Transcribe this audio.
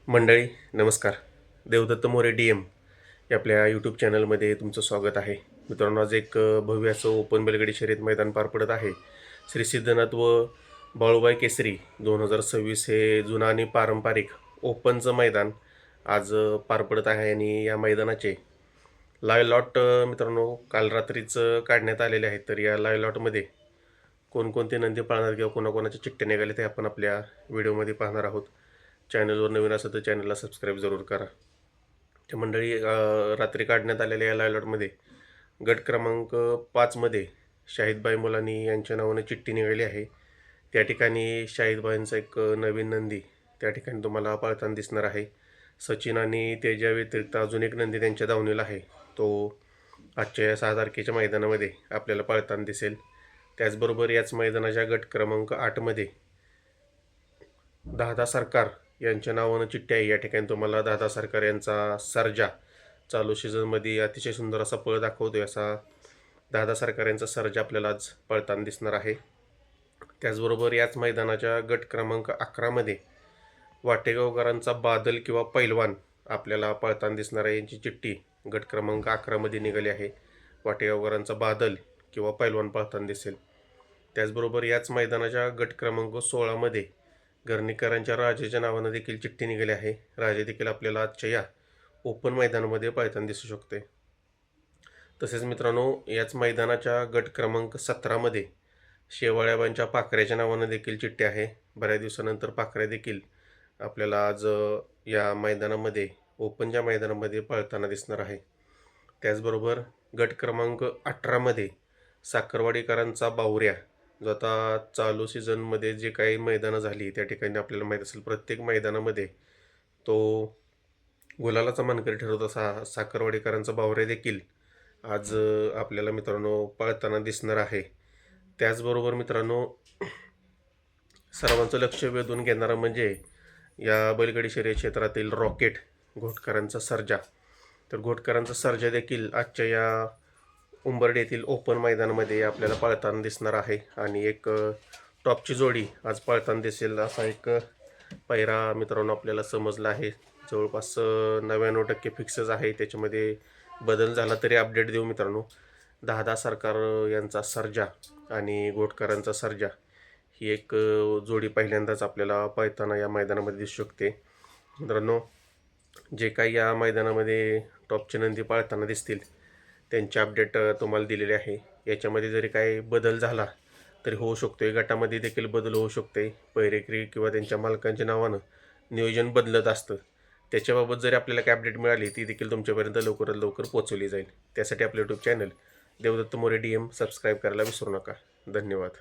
मंडळी नमस्कार. देवदत्त मोरे DM या आपल्या यूट्यूब चॅनलमध्ये तुमचं स्वागत आहे. मित्रांनो, आज एक भव्य असं ओपन बैलगाडी शर्यत मैदान पार पडत आहे. श्री सिद्धनाथ व बाळूबाई केसरी 2026 हे जुनं आणि पारंपरिक ओपनचं मैदान आज पार पडत आहे आणि या मैदानाचे लाईव्ह लॉट मित्रांनो काल रात्रीच काढण्यात आलेले आहेत. तर या लाईव्ह लॉटमध्ये कोणकोणते नंदी पाळणार किंवा कोणाकोणाचे चिट्टे निघाले ते आपण आपल्या व्हिडिओमध्ये पाहणार आहोत. चॅनलवर नवीन असेल तर चॅनलला सबस्क्राईब जरूर करा. त्या मंडळी रात्री काढण्यात आलेल्या या लाईव्ह लॉटमध्ये गट क्रमांक 5मध्ये शाहिदबाई मुलानी यांच्या नावाने चिठ्ठी निघाली आहे. त्या ठिकाणी शाहिदबाईंचा एक नवीन नंदी त्या ठिकाणी तुम्हाला पळताना दिसणार आहे. सचिन आणि तेजा व्यतिरिक्त अजून एक नंदी त्यांच्या दावणीला आहे. तो आजच्या या 6 तारखेच्या मैदानामध्ये आपल्याला पळताना दिसेल. त्याचबरोबर याच मैदानाच्या गट क्रमांक 8मध्ये दादा सरकार यांच्या नावानं चिठ्ठी आहे. या ठिकाणी तुम्हाला दादा सरकार यांचा सर्जा चालू सीझनमध्ये अतिशय सुंदर असा पळ दाखवतोय असा दादा सरकार यांचा सर्जा आपल्याला आज पळताना दिसणार आहे. त्याचबरोबर याच मैदानाच्या गट क्रमांक 11मध्ये वाटेगावकरांचा बादल किंवा पैलवान आपल्याला पळताना दिसणार आहे. यांची चिठ्ठी गट क्रमांक 11मध्ये निघाली आहे. वाटेगावकरांचा बादल किंवा पैलवान पळताना दिसेल. त्याचबरोबर याच मैदानाच्या गट क्रमांक 16मध्ये गर्णीकरांच्या राजेच्या नावानं देखील चिठ्ठी निघाली आहे. राजे देखील आपल्याला आजच्या या ओपन मैदानामध्ये पळताना दिसू शकते. तसेच मित्रांनो, याच मैदानाच्या गट क्रमांक 17मध्ये शेवाळ्याबांच्या पाखऱ्याच्या नावानं देखील चिठ्ठी आहे. बऱ्याच दिवसानंतर पाखऱ्या देखील आपल्याला आज या मैदानामध्ये ओपनच्या मैदानामध्ये पळताना दिसणार आहे. त्याचबरोबर गट क्रमांक 18मध्ये साखरवाडीकरांचा बावऱ्या जो आता चालू सीझनमध्ये जे काही मैदानं झाली त्या ठिकाणी आपल्याला माहीत असेल प्रत्येक मैदानामध्ये तो गुलालाचा मानकरी ठरवत असा साखरवाडीकरांचा बावऱ्या देखील आज आपल्याला मित्रांनो पळताना दिसणार आहे. त्याचबरोबर मित्रांनो, सर्वांचं लक्ष वेधून घेणारा म्हणजे या बैलगाडी शर्यत क्षेत्रातील रॉकेट घोटकरांचा सर्जा. तर घोटकरांचा सर्जा देखील आजच्या या उंबरडे येथील ओपन मैदानामध्ये आपल्याला पळताना दिसणार आहे आणि एक टॉपची जोडी आज पळताना दिसेल असा एक पैरा मित्रांनो आपल्याला समजला आहे. जवळपास 99% फिक्सच आहे. त्याच्यामध्ये बदल झाला तरी अपडेट देऊ मित्रांनो. दादा सरकार यांचा सर्जा आणि घोटकरांचा सर्जा ही एक जोडी पहिल्यांदाच आपल्याला पळताना या मैदानामध्ये दिसू शकते. मित्रांनो, जे काही या मैदानामध्ये टॉपचे नंदी पळताना दिसतील त्यांचे अपडेट तुम्हाला दिलेले आहे. याच्यामध्ये जरी काही बदल झाला तरी होऊ शकतो. गटामध्ये देखील बदल होऊ शकते. पैरेकरी किंवा त्यांच्या मालकांच्या नावानं नियोजन बदलत असतं. त्याच्याबाबत जरी आपल्याला काही अपडेट मिळाली ती देखील तुमच्यापर्यंत लवकरात लवकर पोहोचवली जाईल. त्यासाठी आपलं YouTube channel Devdatt More DM subscribe करायला विसरू नका. धन्यवाद.